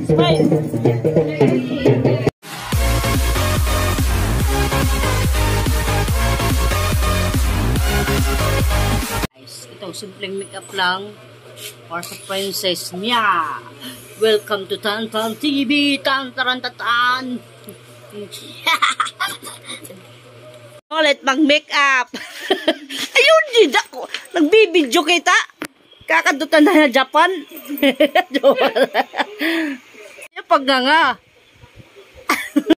Smile! Ito, simpleng makeup lang para sa princess niya. Welcome to Tantan TV! Tan-taran-tatan! Ulit mag-makeup! Ayun, dida ko! Nagbibidyo kita! Kakadutan na Japan! Pag nga!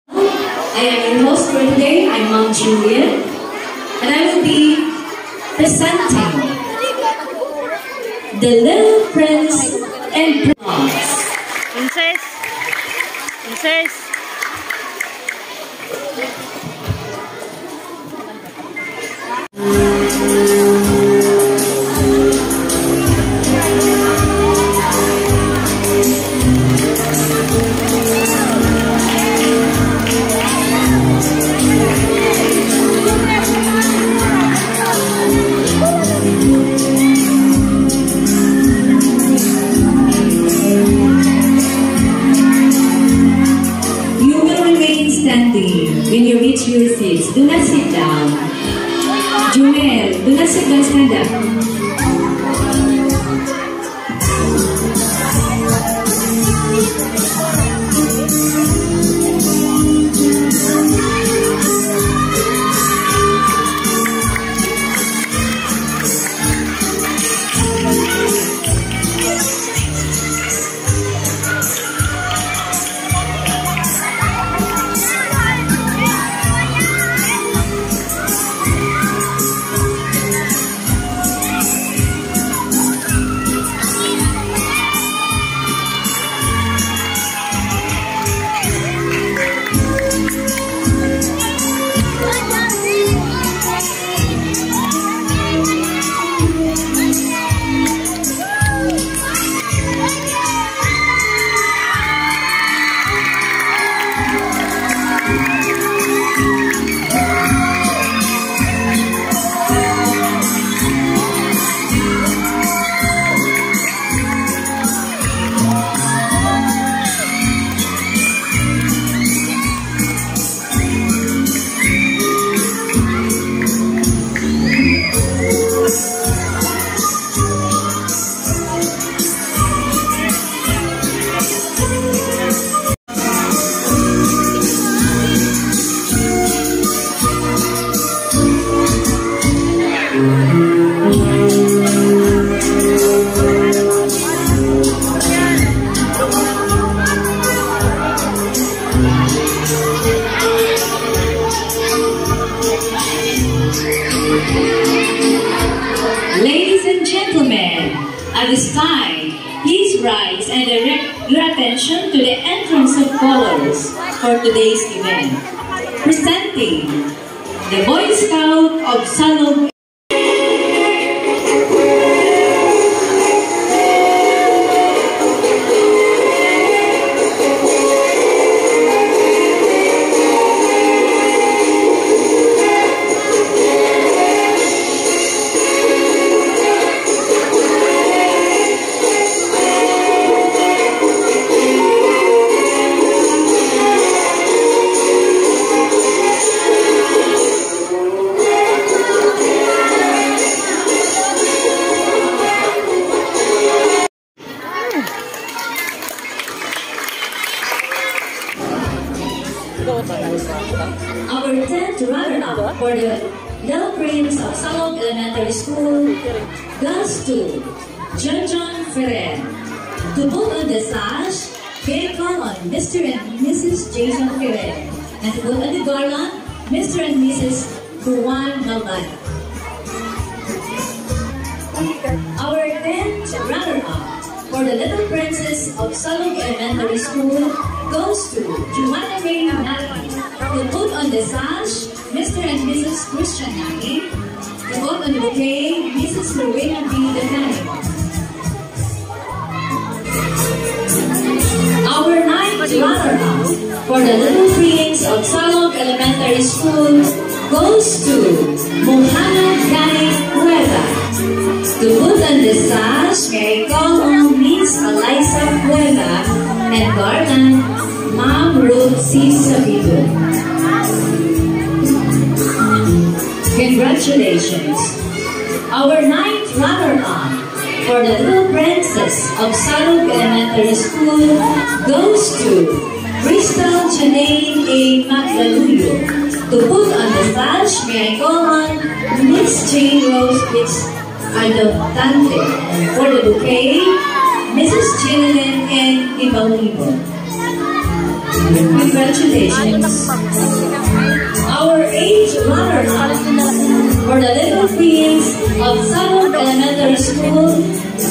I am your host for today. I'm Mom Juliet. And I will be presenting The Little Prince and Princess. Princess! Princess! When you reach your seats, do not sit down. Jumel, do not sit down, stand up. Ladies and gentlemen, at this time, please rise and direct your attention to the entrance of colors for today's event. Presenting the Boy Scout of Salog. Our 10th runner-up for the Little Prince of Salog Elementary School goes to John Ferrer. To put on the sash, very common, Mr. and Mrs. Jason Ferrer. And to put on the garland, Mr. and Mrs. Juan Galvan. Our 10th runner-up for the Little Princess of Salog Elementary School goes to Joanna Ray Naki. To put on the sash, Mr. and Mrs. Christian Naki. To put on the bouquet, Mrs. Rowena B. Detani. Our 9th runner-up for the Little Prince of Salog Elementary School goes to Mohana Gani Cueva. To put on the sash, may I call on Miss Eliza Cueva and Garland, Ma'am Ruth C. Sabido. Congratulations! Our ninth runner-up for the Little Princess of Salug Elementary School goes to Crystal Janine A. Magdaluyo. To put on the sash, may I call on Miss Jane Rose Adoptante. And for the bouquet, Mrs. Jillian N. Ibalibo. Congratulations! Our eighth runner-up for the Little Prince of Salug Elementary School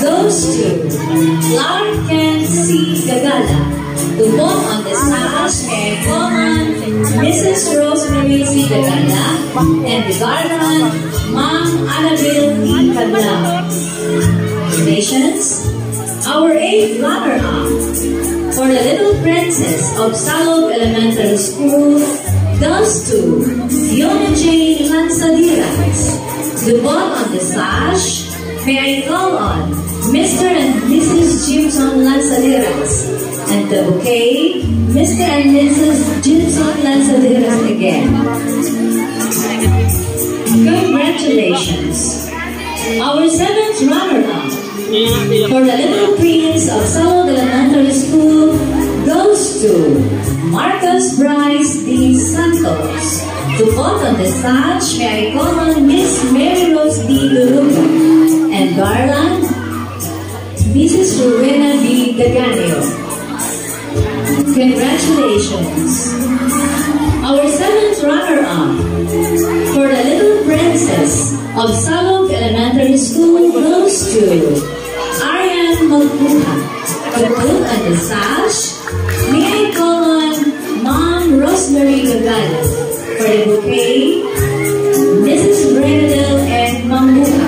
goes to Clark Kent C. Gagala. To put on the sash, may I call on Mrs. Rosemary C. Gagala and the garland, Ma'am Annabelle E. Cadlao. Congratulations! Our eighth runner-up for the Little Princess of Salug Elementary School goes to Fiona J. Lansadiras. To put on the sash, may I call on Mr. and Mrs. Jimson Lansadiras. And the bouquet, Mr. and Mrs. Jimson Lansadiras again. Congratulations! Our seventh runner-up for the Little Prince of Salug Elementary School goes to Marcus Bryce D. Santos. To put on the sash, may I call on Miss Mary Rose D. Luruga and garland, Mrs. Rowena B. Daganio. Congratulations! Our seventh runner-up for the Little Princess of Salug Elementary School goes to Ariane Magbuha. To put on the sash, may I call on Ma'am Rosemary Gagala. For the bouquet, Mrs. Brenadel and Magbuha.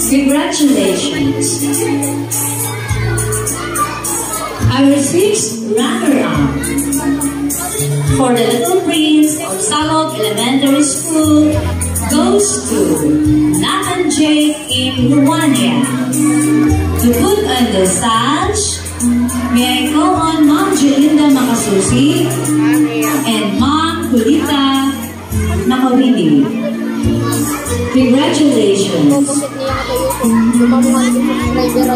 Congratulations! Our sixth runner-up for the Little Prince of Salug Elementary School goes to Nathan J. in Ruania. To put on the sash, may I call on Ma'am Jelinda Makasusi and Ma'am Kulita Nakawini. Congratulations!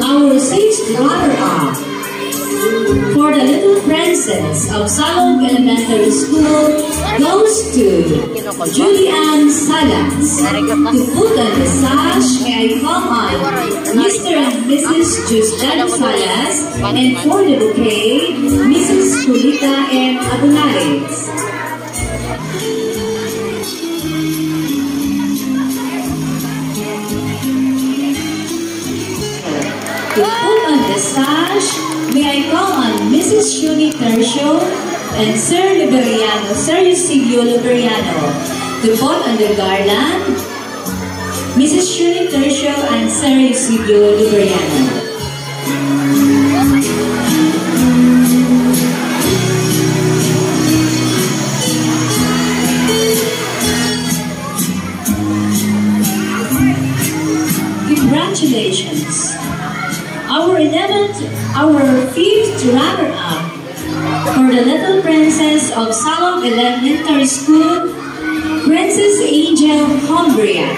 Our sixth runner-up for the Little Princess of Salug Elementary School goes to Julian Salas. To put on the sash, may I call on Mr. and Mrs. Justin Salas, and for the bouquet, Mrs. Kulita M. Abunares. To put on the sash, may I call on Mrs. Shuni Tercio and Sir Liberiano, Sir Eusebio Liberiano. To put on the garland, Mrs. Shuni Tercio and Sir Eusebio Liberiano. Congratulations! Our fifth runner-up for the Little Princess of Salug Elementary School, Princess Angel Humbria.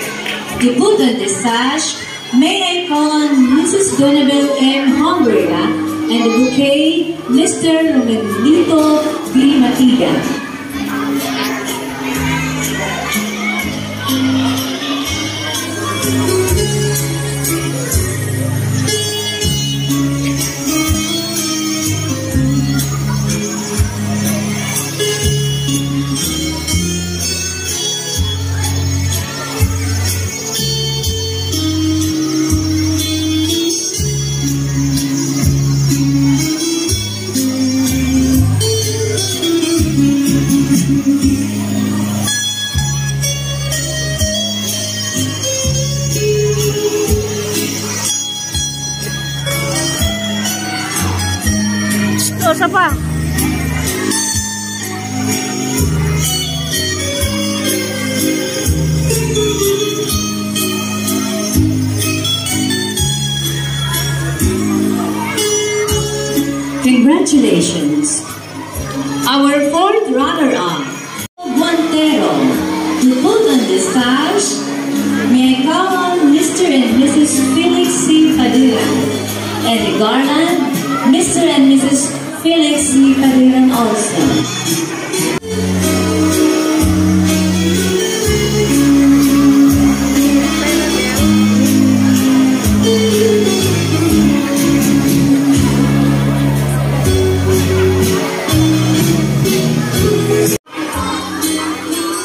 To put on the sash, may I call on Mrs. Donabel M. Humbria and the bouquet, Mr. Romelito B. Matiga. Isa pa. Congratulations! Our fourth runner-up, Montero, to put on the stage, may I call on Mr. and Mrs. Felix C. Padiran, and the garland, Mr. and Mrs. Felix C. Padiran also.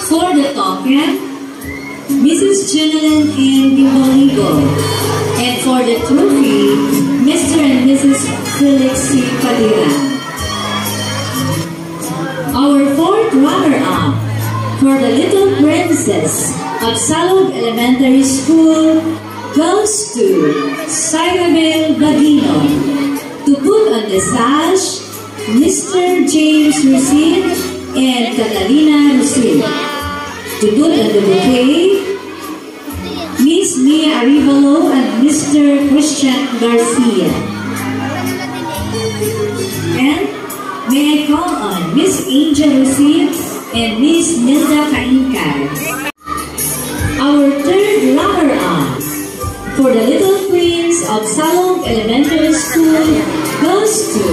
For the token, Mrs. Jeneline N. Bimoligo. And for the trophy, Mr. and Mrs. Felix C. Padiran. Our fourth runner-up for the Little Princess of Salog Elementary School goes to Cyrabel Badino. To put on the sash, Mr. James Rusin and Catalina Rusin. To put on the bouquet, Miss Mia Arivalo and Mr. Christian Garcia. And may I call on Miss Angel Rusin and Miss Nilda Kainkay. Our third runner-up for the Little Prince of Salog Elementary School goes to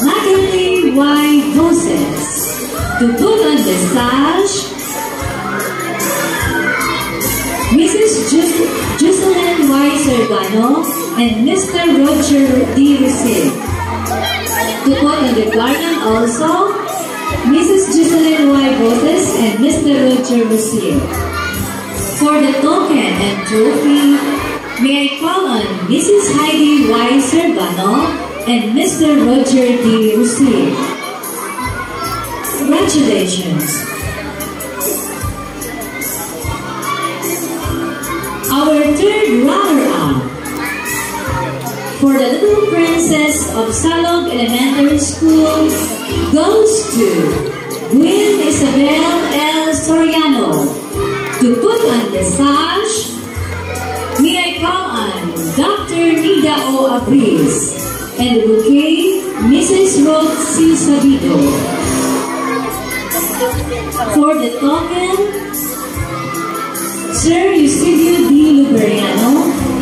Natalie Y. Joses. To put on the sash, Mrs. Jocelyn Y. Sergano and Mr. Roger D. Rusin. To put on the garland also, Mrs. Jocelyn Y. Joses and Mr. Roger Rusin. For the token and trophy, may I call on Mrs. Heidi Y. Sergano and Mr. Roger D. Rusin. Congratulations! Our third runner-up for the Little Princess of Salog Elementary School goes to Gwen Isabel L. Soriano. To put on the sash, may I call on Dr. Nida O. Abris and the bouquet, Mrs. Rose C. Sabido. For the token, Sir Eusebio D. Luberiano,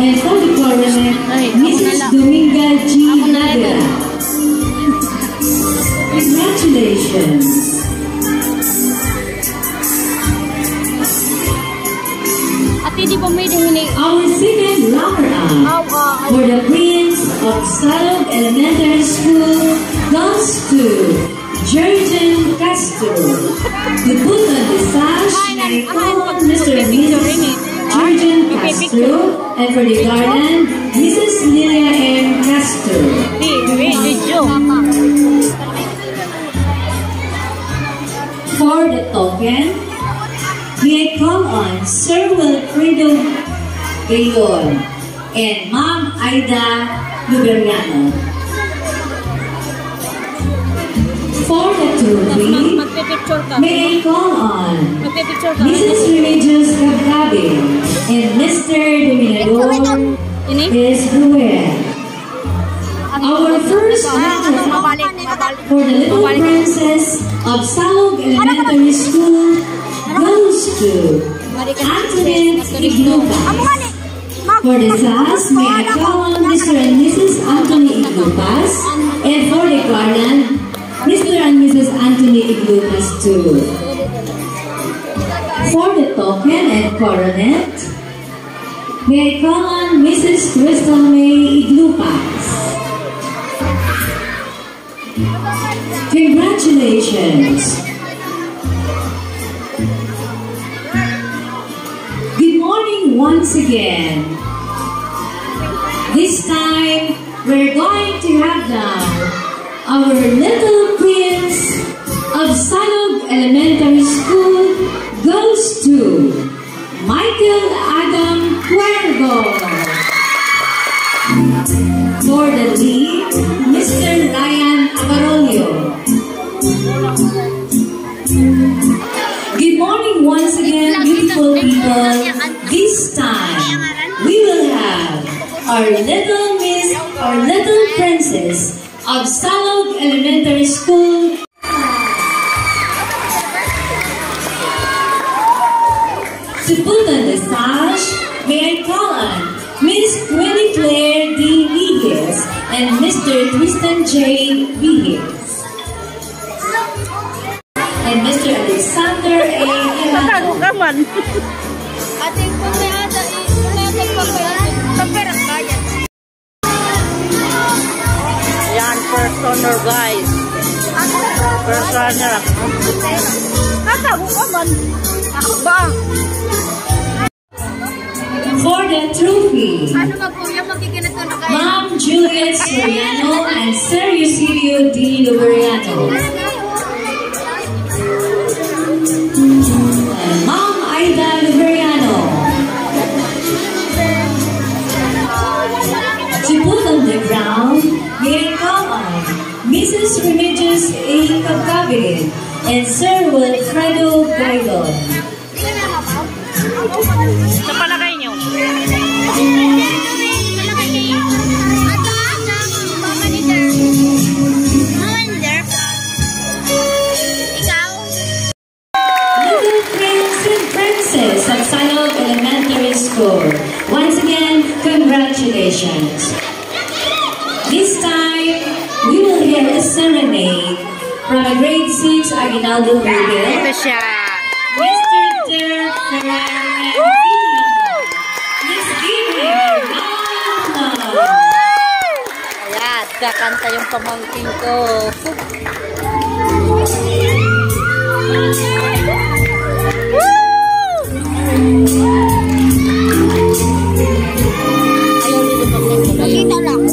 and for the coronet, Mrs. Dominga G. Nadera. Congratulations! Our second runner-up for the Prince of Salog Elementary School goes to Jurgen Castro. To put on the sash, may I call on Mr. and Mrs. Jurgen Castro, and for the garland, Mrs. Lilia M. Castro. For the token, may I call on Sir Wilfredo Gayon and Ma'am Aida Luberiano. For the trophy, may I call on Mrs. Remedios Cabcabe and Mr. Dominador Esbuer. Our first runner-up for the Little Princess of Salog Elementary School goes to Antoinette Iglupas. For the sash, may I call on Mr. and Mrs. Anthony Iglupas, and for the garland, Mr. and Mrs. Anthony Iglupas too. For the token and coronet, may I call on Mrs. Crystal May Iglupas. Congratulations! Good morning once again. This time, we're going to have now our Little Prince of Salog Elementary School goes to Michael Adam Cuervo. For the lead, Mr. Ryan Abarolio. Good morning once again, beautiful people. This time, we will have our little princess of Salog Elementary School. To put on the sash, may I call on Miss Winnie Claire D. Viges and Mr. Tristan J. Viges. And Mr. Alexander A. Pagkago ka man. Ating kung may ada, pagperang bayan. Yan, first honor guys. First honor. Kakago ka man. Ako ba? For the trophy, Ano ba po yung makikinat ko na kayo? Ma'am Juliet Soriano and Sir Eusilio D. Luberiano. And Ma'am Aida Luberiano. To put on the ground, may I call on Mrs. Remedios A. Cabcabit and Sir Wilfredo Gaidon. Sa palagay nyo. Little Prince and Princess of Salog Elementary School. Once again, congratulations. This time, we will hear a serenade from a grade 6 Aguinaldo Rebel, Ito siya. Mr. Derek Ferrer and Miss Gabriel Mama. Ayan, kakanta yung pamangkin ko. Makita lang.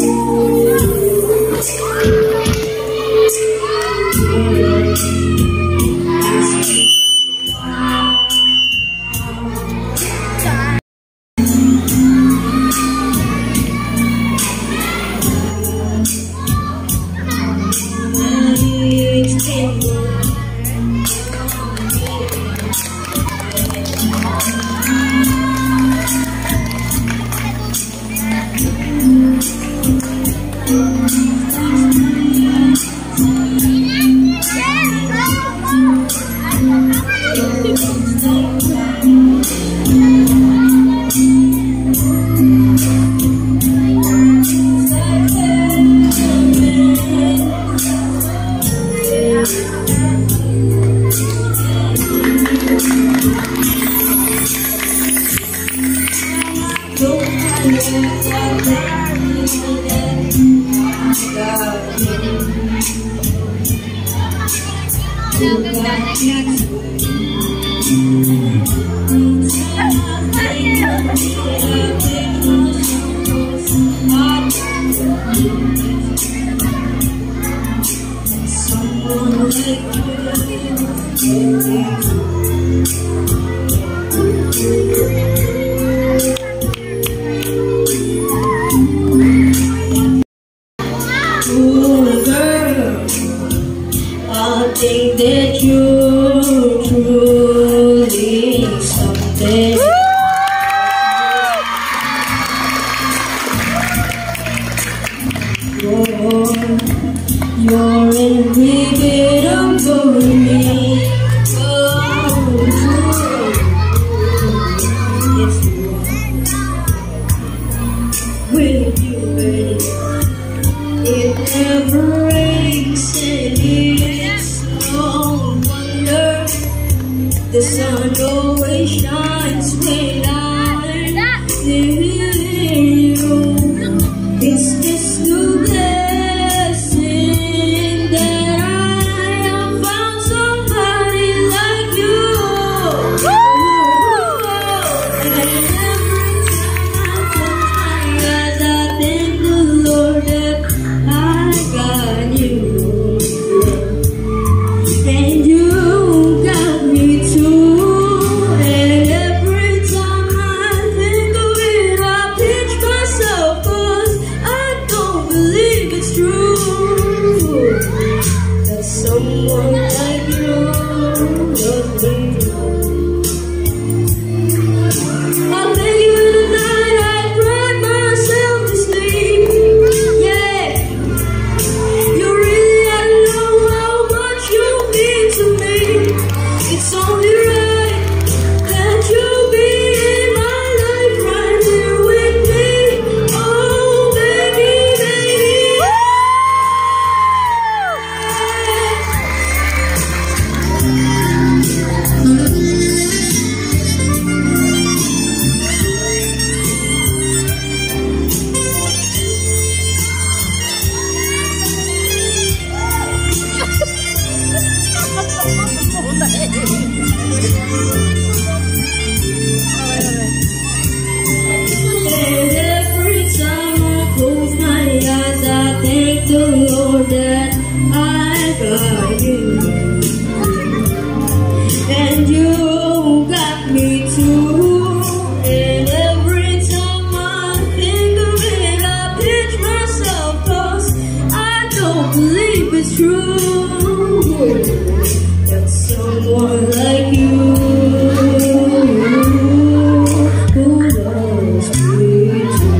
Think that you're truly something. You're every bit of me. Oh, it's with you, baby. It never breaks and it's no wonder the sun always shines when I'm near you. It's just a blessing that I have found somebody like you. And every time I close my eyes, I thank the Lord that I got you. And you got me too. And every time I think of it, I pinch myself, 'cause I don't but someone like you who loves me too.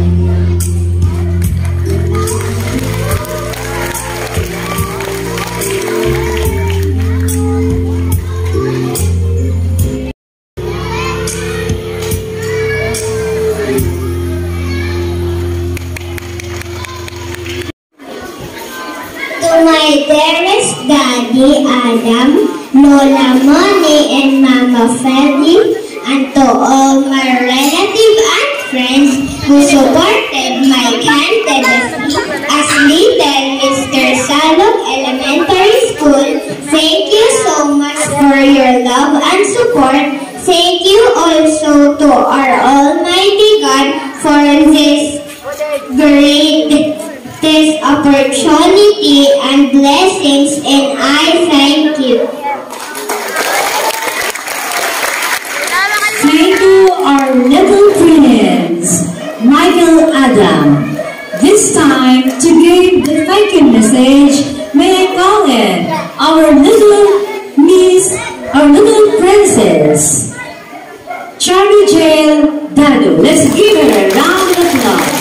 To my dearest Daddy Adam, Lola Moni, and Mama Feli, and to all my relatives and friends who supported my candidacy as leader Mr. Salog Elementary School, thank you so much for your love and support. Thank you also to our Almighty God for this opportunity and blessings, and I thank you. Thank you, our little prince, Michael Adam. This time, to give the thank you message, may I call in our little princess, Charlie Jail Dadu. Let's give her a round of applause.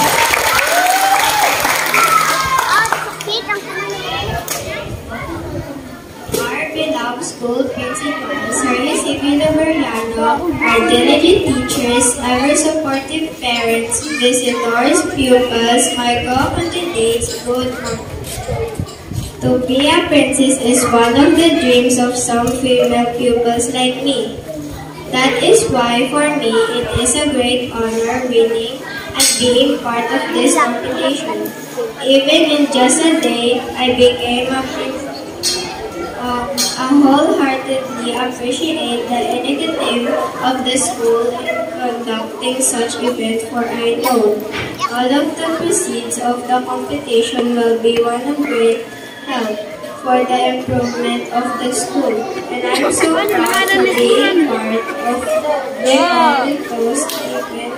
Our beloved school principals, Sir Ezequiel Mariano, our diligent teachers, ever supportive parents, visitors, pupils, my co-candidates, good morning. To be a princess is one of the dreams of some female pupils like me. That is why for me it is a great honor winning and being part of this competition. Even in just a day, I became a princess. I wholeheartedly appreciate the initiative of the school in conducting such events, for I know all of the proceeds of the competition will be one of great help for the improvement of the school. And I'm so proud to be a part of the Golden Coast event.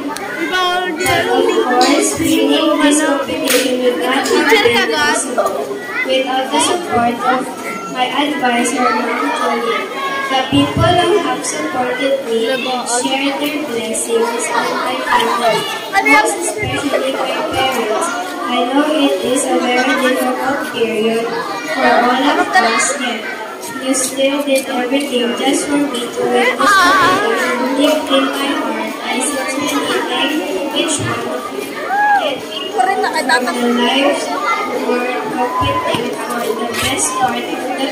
But of course, winning this competition would not have been possible without the support of my advisor, Ma'am Jolie. The people who have supported me and shared their blessings on my family, most especially my parents. I know it is a very difficult period for all of us, yet you still did everything just for me to win this competition. Deep in my heart, I sincerely thank each one of you. Yet for the lives who were competing for the best part of the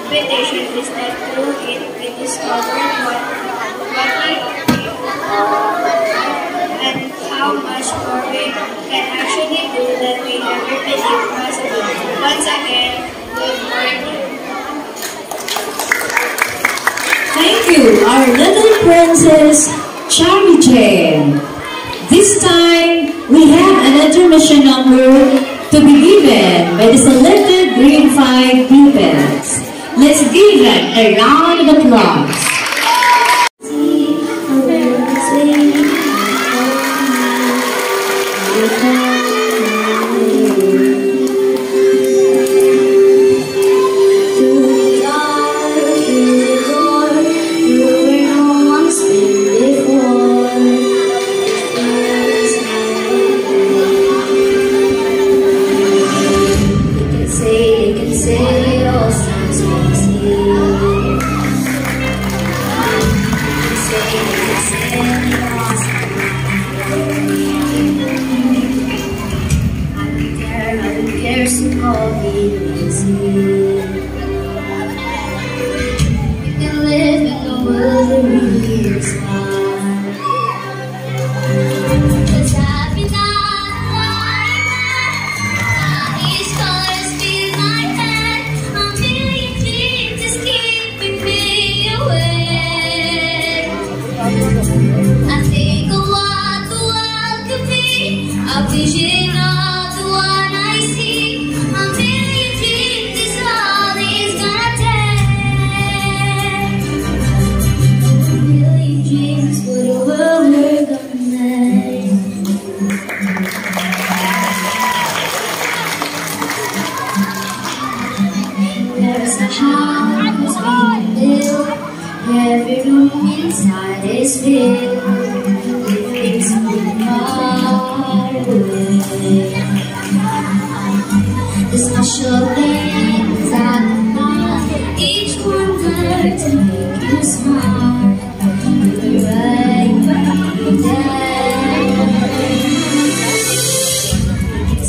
competition is that through it we discovered what we and how much more we can actually do than we ever believed possible. Once again, good morning. Thank you, our little princess, Charlie Jane. This time, we have an intermission number to be given by the selected Grade 5 pupils. Let's give them a round of applause. Vision of the one I see, a million dreams There's a house being built. Every room inside is filled with things from far away. The special things that come, each one there to make you smile. The right day.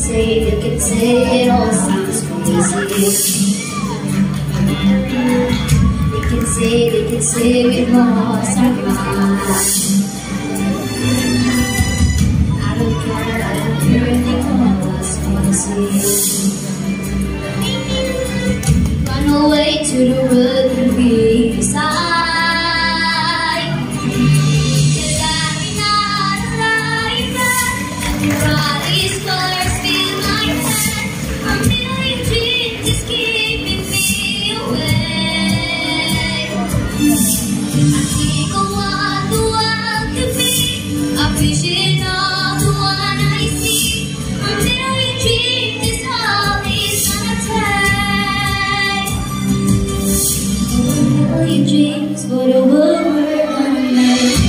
They can say it all sounds crazy. They can say we've lost our minds. I don't care if they call us crazy. Run away to the world and be beside. Cause I'm not alive, and your body's colors feel like that. A million dreams just keeping me away. I think of what the world could be, a vision of the one I see. A million dreams is all it's gonna take. A million dreams for the world we're gonna make.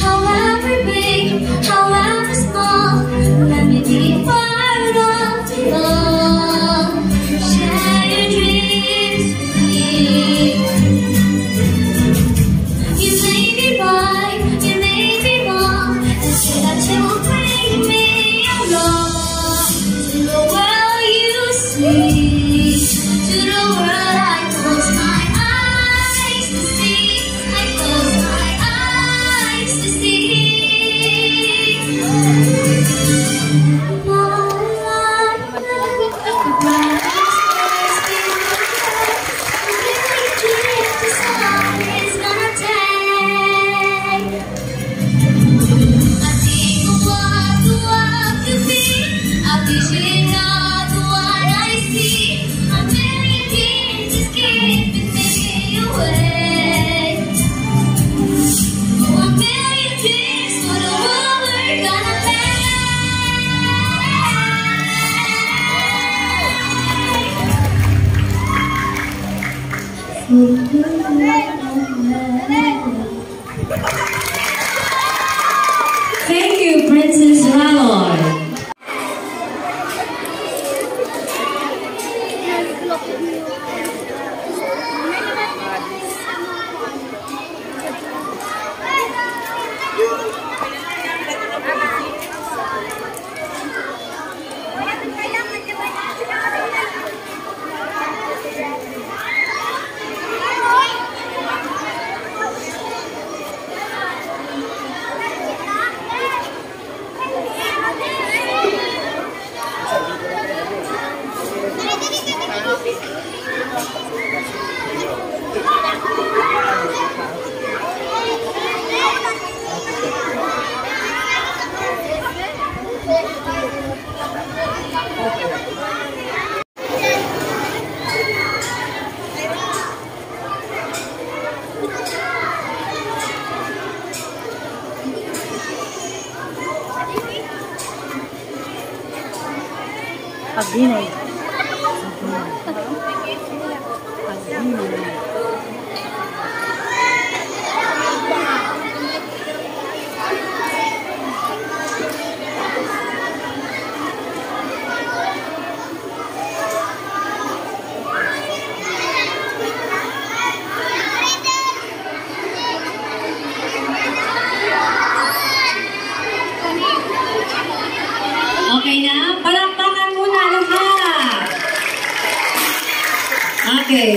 However big, however small, let me be part of it all. Share your dreams with me. You may be right, you may be wrong, and say that you'll bring me along to the world you see, to the world I close my eyes to see, I close my eyes to see. Thank you, Princess Valor. Pag-dinay. Okay na? Palakpakan muna lahat. Okay.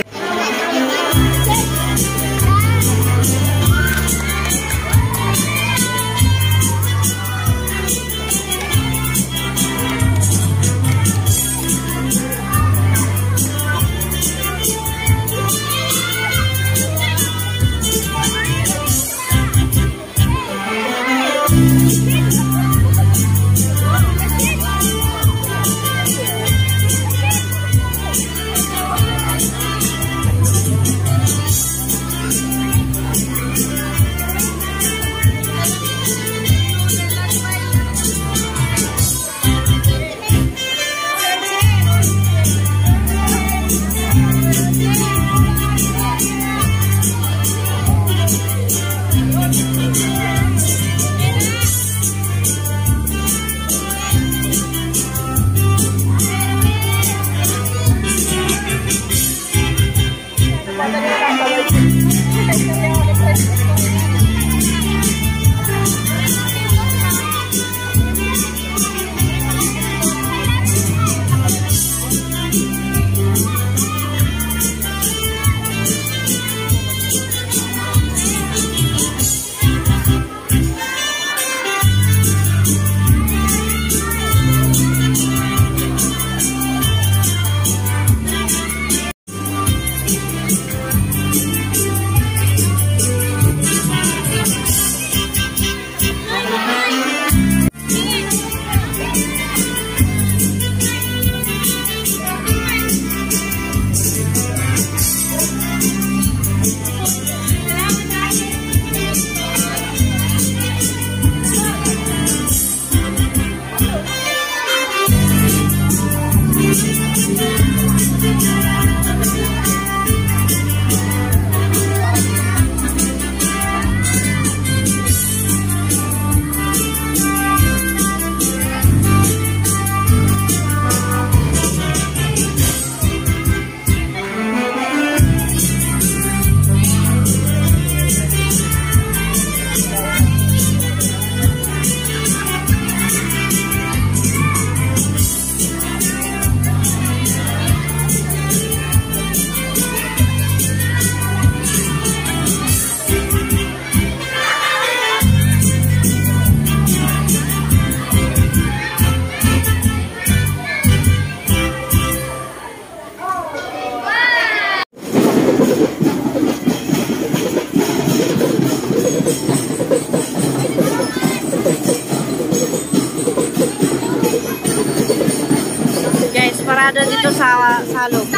parada dito sa salog.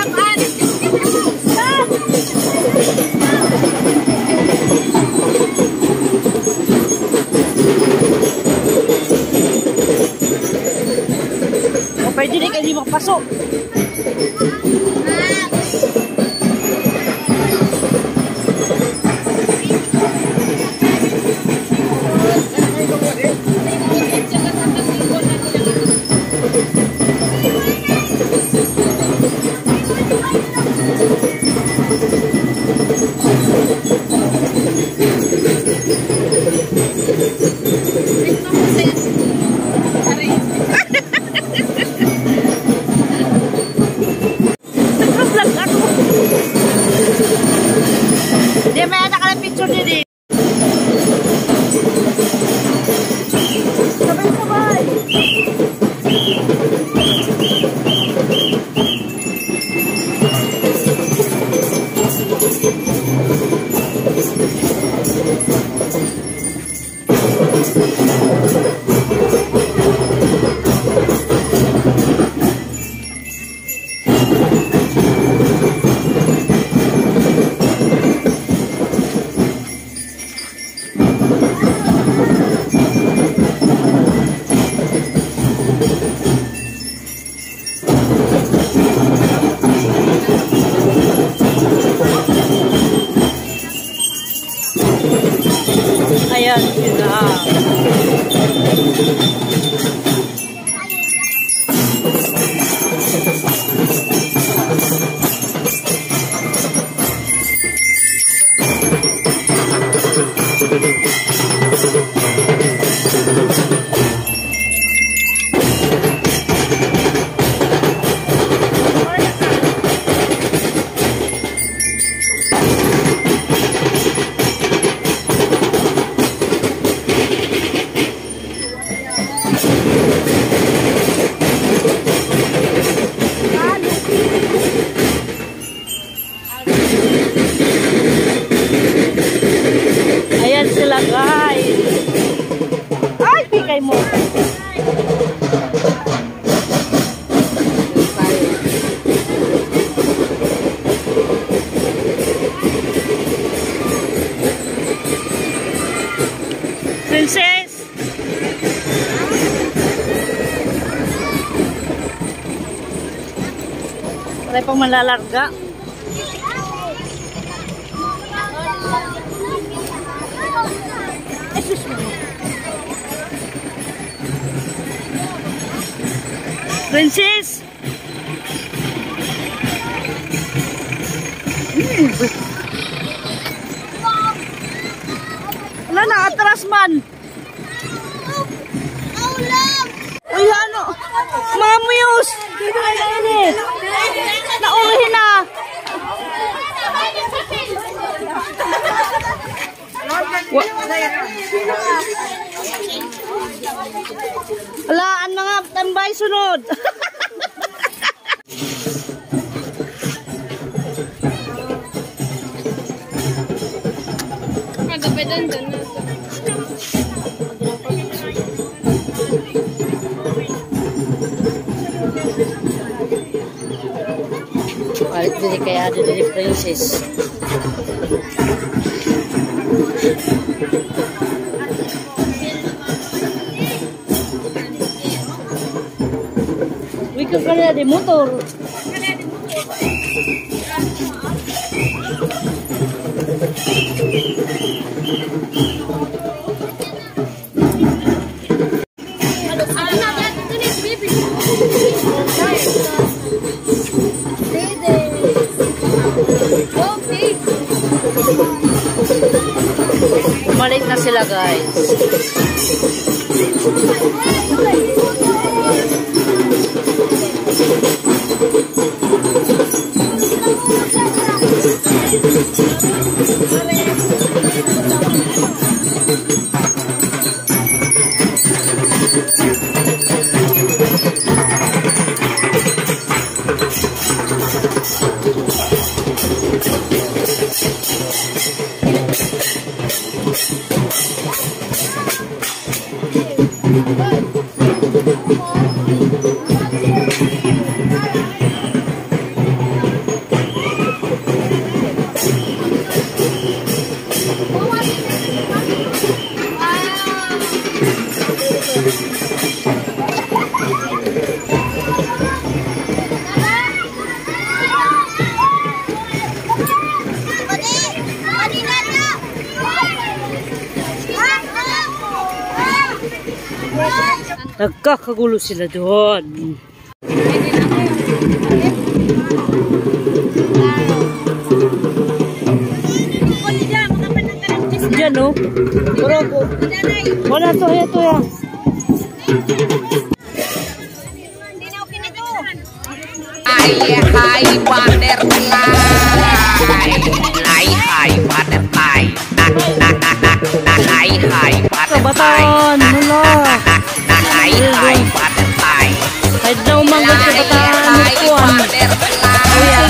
O pwede rin kayo magpasok. Hindi, may anak ka ng picture din eh. Sabay-sabay. Ayan sila. Ayan sila guys. Ay, pikay mo. Princess. Wala pang malalarga. Princess! Wala na, atras man! Uy, ano? Mamuyos! Naulihin na! Walaan mga tambay sunod. Magapedan doon na. Balik din kaya ada dari Princess. Wika kaya di motor. Balik na sila guys. Nagkakagulo sila doon. Diyan, no? Wala to, ito yan. Hi, butterfly. Hi, butterfly. Hi, butterfly. Kabataan, wala. Hi, butterfly. Kahit na umanggol kabataan, mukuan. Kuya.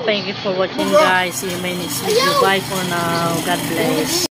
Thank you for watching, guys. See you in my next video. Bye for now. God bless.